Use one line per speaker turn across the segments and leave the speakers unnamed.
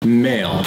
Mail.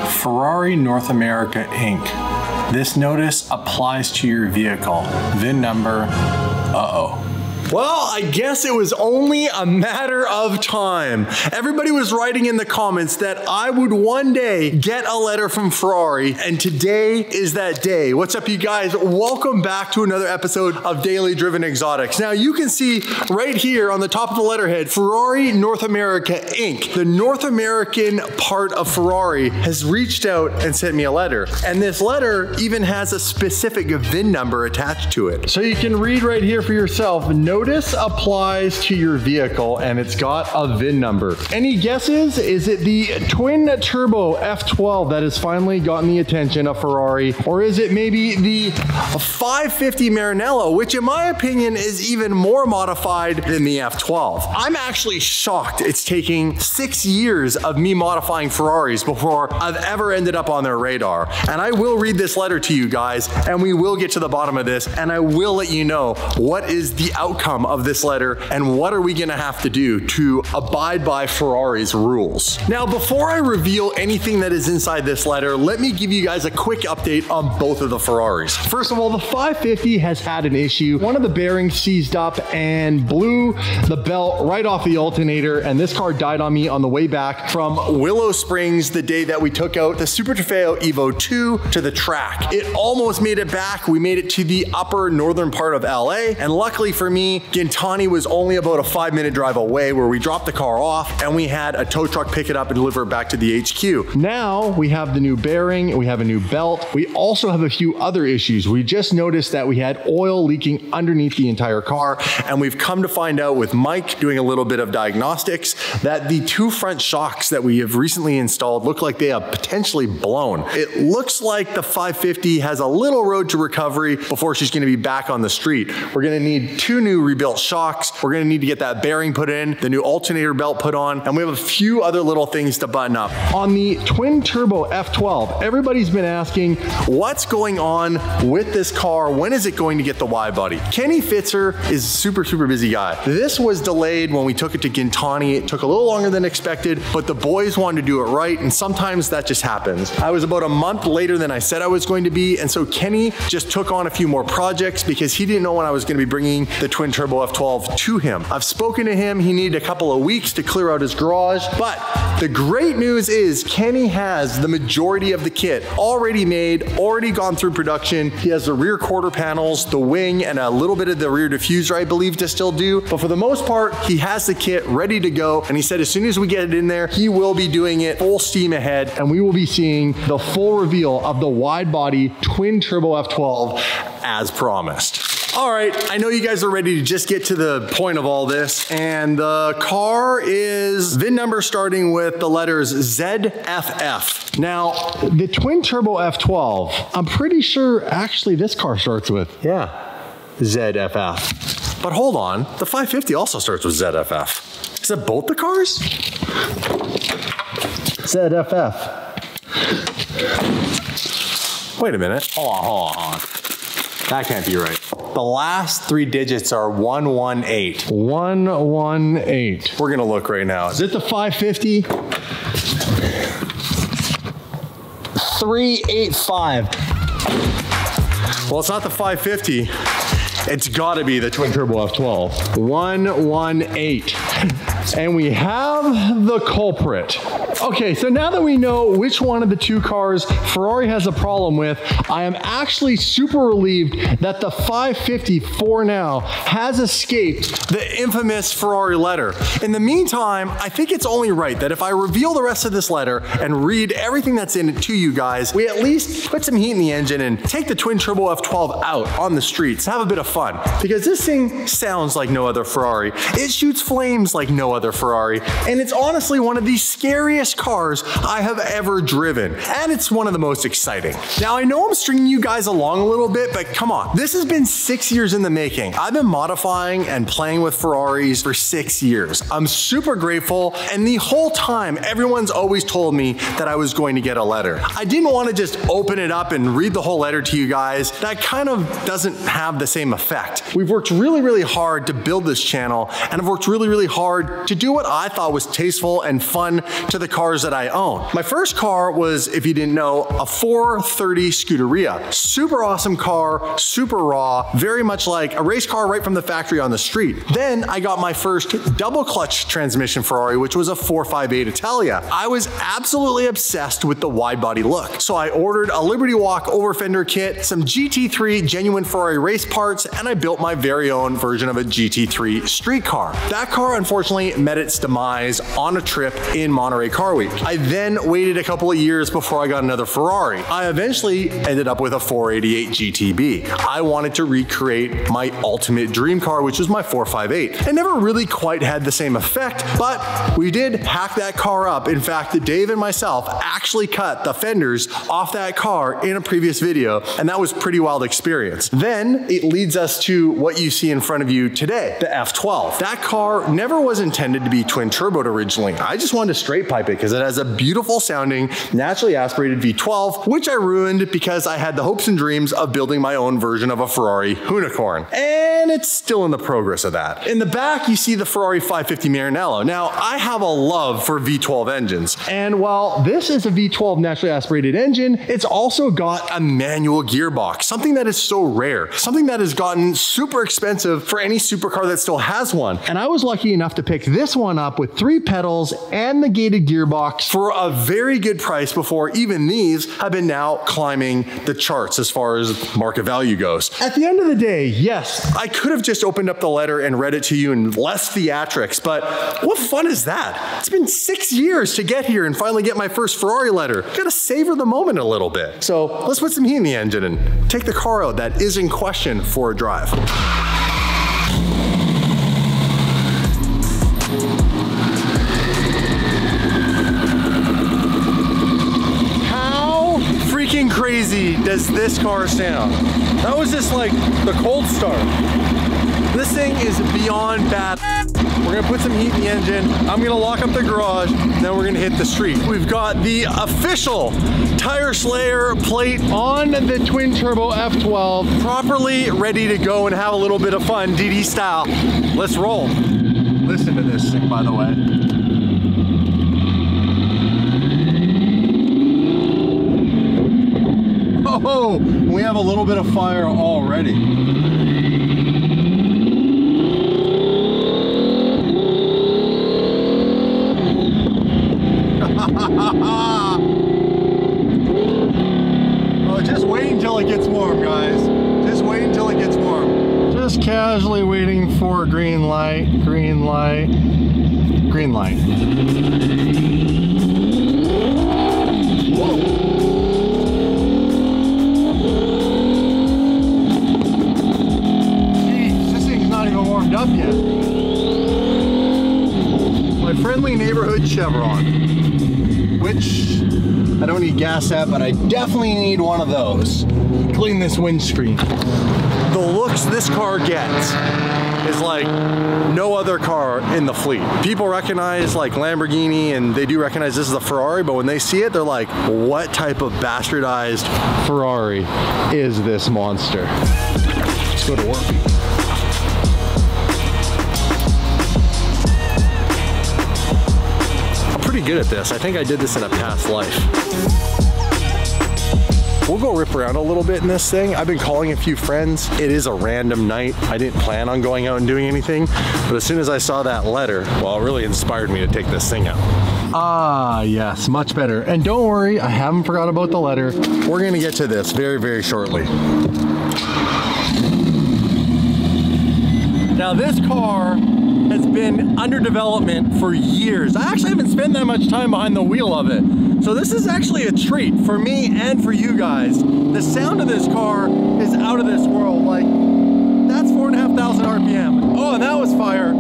Ferrari North America Inc. This notice applies to your vehicle. VIN number, uh-oh.
Well, I guess it was only a matter of time. Everybody was writing in the comments that I would one day get a letter from Ferrari, and today is that day. What's up, you guys? Welcome back to another episode of Daily Driven Exotics. Now, you can see right here on the top of the letterhead, Ferrari North America Inc. The North American part of Ferrari has reached out and sent me a letter. And this letter even has a specific VIN number attached to it. So you can read right here for yourself. Notice applies to your vehicle, and it's got a VIN number. Any guesses? Is it the twin turbo F12 that has finally gotten the attention of Ferrari? Or is it maybe the 550 Maranello, which in my opinion is even more modified than the F12? I'm actually shocked it's taking 6 years of me modifying Ferraris before I've ever ended up on their radar. And I will read this letter to you guys, and we will get to the bottom of this, and I will let you know what is the outcome of this letter and what are we gonna have to do to abide by Ferrari's rules. Now, before I reveal anything that is inside this letter, let me give you guys a quick update on both of the Ferraris. First of all, the 550 has had an issue. One of the bearings seized up and blew the belt right off the alternator, and this car died on me on the way back from Willow Springs the day that we took out the Super Trofeo Evo 2 to the track. It almost made it back. We made it to the upper northern part of LA, and luckily for me, Gintani was only about a 5-minute drive away, where we dropped the car off and we had a tow truck pick it up and deliver it back to the HQ. Now we have the new bearing, we have a new belt. We also have a few other issues. We just noticed that we had oil leaking underneath the entire car, and we've come to find out with Mike doing a little bit of diagnostics that the two front shocks that we have recently installed look like they have potentially blown. It looks like the 550 has a little road to recovery before she's going to be back on the street. We're going to need 2 new rebuilt shocks. We're gonna need to get that bearing put in, the new alternator belt put on, and we have a few other little things to button up. On the twin turbo F12, everybody's been asking, what's going on with this car? When is it going to get the wide body? Kenny Fitzer is a super busy guy. This was delayed when we took it to Gintani. It took a little longer than expected, but the boys wanted to do it right, and sometimes that just happens. I was about a month later than I said I was going to be, and so Kenny just took on a few more projects because he didn't know when I was gonna be bringing the twin turbo F12 to him. I've spoken to him. He needed a couple of weeks to clear out his garage, but the great news is Kenny has the majority of the kit already made, already gone through production. He has the rear quarter panels, the wing, and a little bit of the rear diffuser, I believe, to still do. But for the most part, he has the kit ready to go. And he said as soon as we get it in there, he will be doing it full steam ahead, and we will be seeing the full reveal of the wide body twin turbo F12 as promised. All right, I know you guys are ready to just get to the point of all this, and the car is VIN number starting with the letters ZFF. Now, the twin turbo F12, I'm pretty sure actually this car starts with, ZFF. But hold on, the 550 also starts with ZFF. Is that both the cars? ZFF. Wait a minute, hold on. That can't be right. The last 3 digits are 118. 118. We're gonna look right now. Is it the 550? 385. Well, it's not the 550. It's gotta be the twin turbo F12. 118. And we have the culprit. Okay, so now that we know which one of the two cars Ferrari has a problem with, I am actually super relieved that the 550 for now has escaped the infamous Ferrari letter. In the meantime, I think it's only right that if I reveal the rest of this letter and read everything that's in it to you guys, we at least put some heat in the engine and take the twin turbo F12 out on the streets, have a bit of fun because this thing sounds like no other Ferrari. It shoots flames like no other Ferrari. And it's honestly one of the scariest cars I have ever driven. And it's one of the most exciting. Now I know I'm stringing you guys along a little bit, but come on. This has been 6 years in the making. I've been modifying and playing with Ferraris for 6 years. I'm super grateful. And the whole time, everyone's always told me that I was going to get a letter. I didn't want to just open it up and read the whole letter to you guys. That kind of doesn't have the same effect. We've worked really, really hard to build this channel, and I've worked really, really hard to do what I thought was tasteful and fun to the cars that I own. My first car was, if you didn't know, a 430 Scuderia. Super awesome car, super raw, very much like a race car right from the factory on the street. Then I got my first double clutch transmission Ferrari, which was a 458 Italia. I was absolutely obsessed with the wide body look. So I ordered a Liberty Walk over fender kit, some GT3 genuine Ferrari race parts, and I built my very own version of a GT3 street car. That car unfortunately met its demise on a trip in Monterey Car Week. I then waited a couple of years before I got another Ferrari. I eventually ended up with a 488 GTB. I wanted to recreate my ultimate dream car, which was my 458. It never really quite had the same effect, but we did hack that car up. In fact, Dave and myself actually cut the fenders off that car in a previous video, and that was a pretty wild experience. Then it leads us to what you see in front of you today, the F12. That car never was intended to be twin turboed originally. I just wanted to straight pipe it because it has a beautiful sounding, naturally aspirated V12, which I ruined because I had the hopes and dreams of building my own version of a Ferrari Unicorn. And it's still in the progress of that. In the back, you see the Ferrari 550 Maranello. Now, I have a love for V12 engines. And while this is a V12 naturally aspirated engine, it's also got a manual gearbox, something that is so rare, something that has gotten super expensive for any supercar that still has one. And I was lucky enough to pick this one up with 3 pedals and the gated gearbox for a very good price before even these have been now climbing the charts as far as market value goes. At the end of the day, yes, I could have just opened up the letter and read it to you in less theatrics, but what fun is that? It's been 6 years to get here and finally get my first Ferrari letter. Gotta savor the moment a little bit. So let's put some heat in the engine and take the car out that is in question for a drive. How freaking crazy does this car sound? That was just like the cold start. This thing is beyond bad. We're gonna put some heat in the engine. I'm gonna lock up the garage, then we're gonna hit the street. We've got the official Tire Slayer plate on the twin turbo F12, properly ready to go and have a little bit of fun, DD style. Let's roll. Listen to this thing, by the way. Oh, we have a little bit of fire already. Oh, just wait until it gets warm, guys. Just wait until it gets warm. Just casually waiting for green light, green light, green light. Whoa. Jeez, this thing's not even warmed up yet. My friendly neighborhood Chevron, which I don't need gas at, but I definitely need one of those. Clean this windscreen. The looks this car gets is like no other car in the fleet. People recognize like Lamborghini and they do recognize this is a Ferrari, but when they see it, they're like, what type of bastardized Ferrari is this monster? Let's go to work. Pretty good at this. I think I did this in a past life. We'll go rip around a little bit in this thing. I've been calling a few friends. It is a random night. I didn't plan on going out and doing anything, but as soon as I saw that letter, well, it really inspired me to take this thing out. Ah, yes, much better. And don't worry, I haven't forgot about the letter. We're gonna get to this very, very shortly. Now this car has been under development for years. I actually haven't spent that much time behind the wheel of it. So this is actually a treat for me and for you guys. The sound of this car is out of this world. Like, that's RPM. Oh, and that was fire.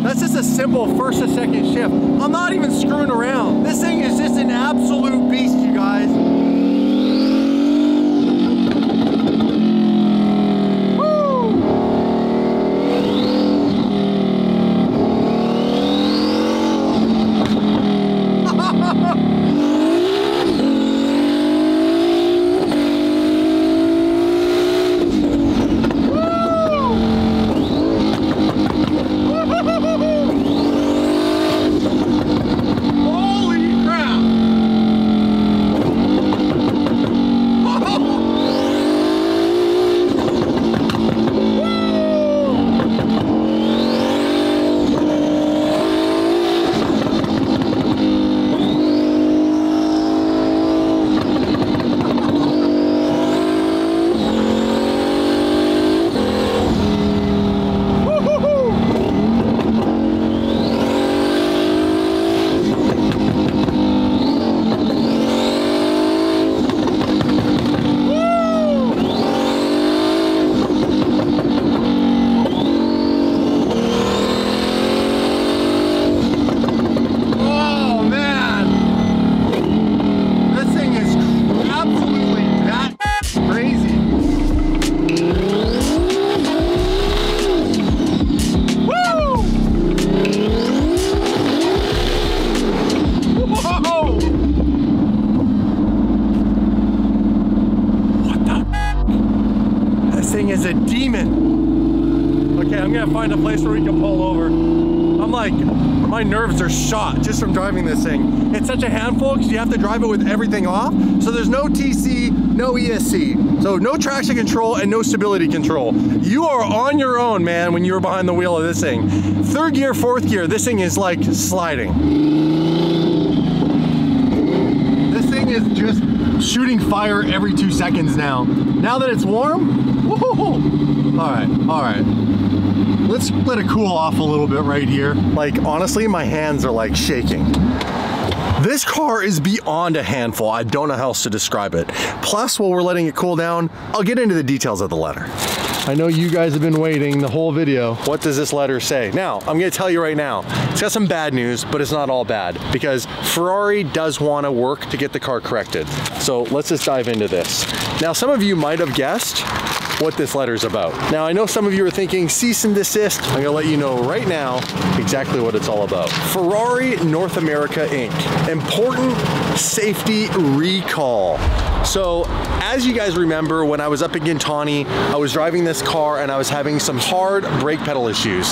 That's just a simple first to second shift. I'm not even screwing around. This thing is just an absolute beast, you guys. Is a demon. Okay, I'm gonna find a place where we can pull over. I'm like, my nerves are shot just from driving this thing. It's such a handful because you have to drive it with everything off. So there's no TC, no ESC. So no traction control and no stability control. You are on your own, man, when you're behind the wheel of this thing. Third gear, fourth gear, this thing is like sliding. This thing is just shooting fire every 2 seconds now. Now that it's warm, woo-hoo-hoo. All right. Let's let it cool off a little bit right here. Like, honestly, my hands are like shaking. This car is beyond a handful. I don't know how else to describe it. Plus, while we're letting it cool down, I'll get into the details of the letter. I know you guys have been waiting the whole video. What does this letter say? Now, I'm gonna tell you right now, it's got some bad news, but it's not all bad because Ferrari does wanna work to get the car corrected. So let's just dive into this. Now, some of you might have guessed what this letter is about. Now, I know some of you are thinking cease and desist. I'm gonna let you know right now exactly what it's all about. Ferrari North America Inc. Important safety recall. So, as you guys remember, when I was up in Gintani, I was driving this car and I was having some hard brake pedal issues.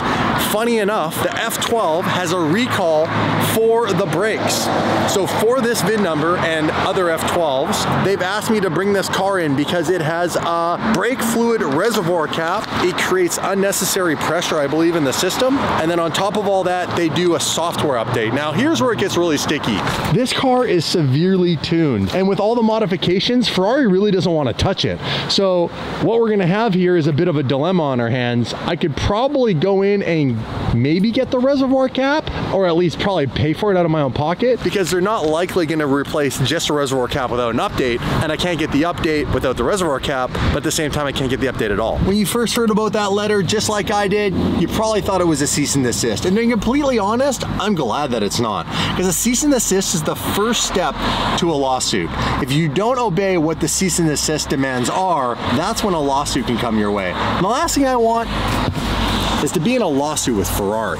Funny enough, the F12 has a recall for the brakes. So for this VIN number and other F12s, they've asked me to bring this car in because it has a brake fluid reservoir cap. It creates unnecessary pressure, I believe, in the system. And then on top of all that, they do a software update. Now, here's where it gets really sticky. This car is severely tuned, and with all the modifications, Ferrari really doesn't want to touch it. So what we're gonna have here is a bit of a dilemma on our hands. I could probably go in and maybe get the reservoir cap, or at least probably pay for it out of my own pocket, because they're not likely gonna replace just a reservoir cap without an update, and I can't get the update without the reservoir cap, but at the same time I can't get the update at all. When you first heard about that letter, just like I did, you probably thought it was a cease and desist. And being completely honest, I'm glad that it's not, because a cease and desist is the first step to a lawsuit. If you don't obey what the cease and desist demands are, that's when a lawsuit can come your way. And the last thing I want is to be in a lawsuit with Ferrari.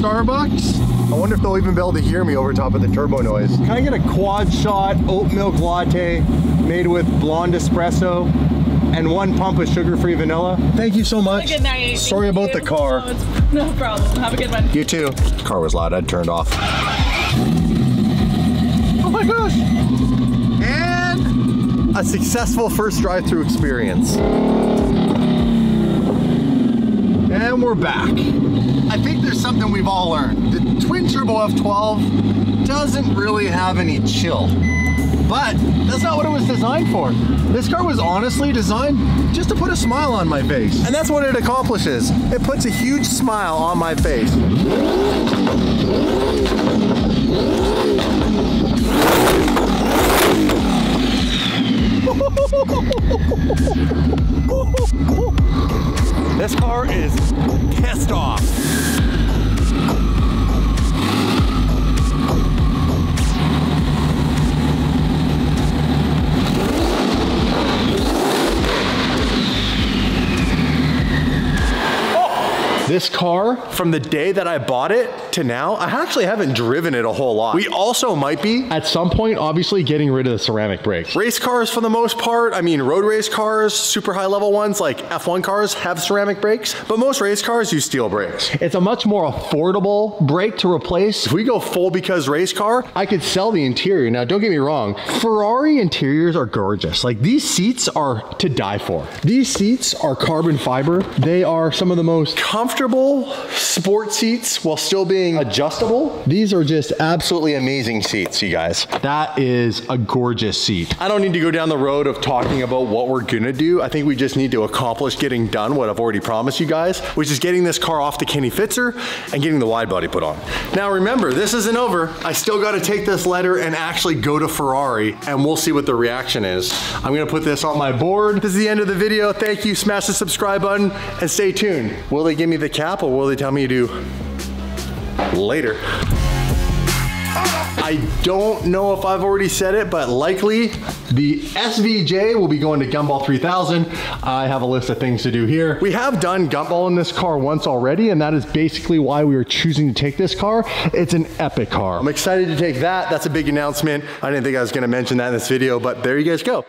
Starbucks. I wonder if they'll even be able to hear me over top of the turbo noise. Can I get a quad shot oat milk latte made with blonde espresso and 1 pump of sugar-free vanilla? Thank you so much.
Have a good night.
Sorry about the car.
No problem. Have a good one.
You too. The car was loud. I'd turned off. Oh my gosh. And a successful first drive-through experience. And we're back. I think there's something we've all learned. The twin turbo F12 doesn't really have any chill. But that's not what it was designed for. This car was honestly designed just to put a smile on my face. And that's what it accomplishes. It puts a huge smile on my face. This car is pissed off. This car, from the day that I bought it to now, I actually haven't driven it a whole lot. We also might be, at some point, obviously getting rid of the ceramic brakes. Race cars, for the most part, I mean, road race cars, super high level ones like F1 cars have ceramic brakes, but most race cars use steel brakes. It's a much more affordable brake to replace. If we go full because race car, I could sell the interior. Now, don't get me wrong, Ferrari interiors are gorgeous. Like, these seats are to die for. These seats are carbon fiber. They are some of the most comfortable sport seats while still being adjustable. These are just absolutely amazing seats, you guys. That is a gorgeous seat. I don't need to go down the road of talking about what we're gonna do. I think we just need to accomplish getting done what I've already promised you guys, which is getting this car off the Kenny Fitzer and getting the wide body put on. Now remember, this isn't over. I still gotta take this letter and actually go to Ferrari, and we'll see what the reaction is. I'm gonna put this on my board. This is the end of the video. Thank you. Smash the subscribe button and stay tuned. Will they give me the cap, or will they tell me to do later? I don't know if I've already said it, but likely the SVJ will be going to Gumball 3000. I have a list of things to do here. We have done Gumball in this car once already, and that is basically why we were choosing to take this car. It's an epic car. I'm excited to take that. That's a big announcement. I didn't think I was gonna mention that in this video, but there you guys go.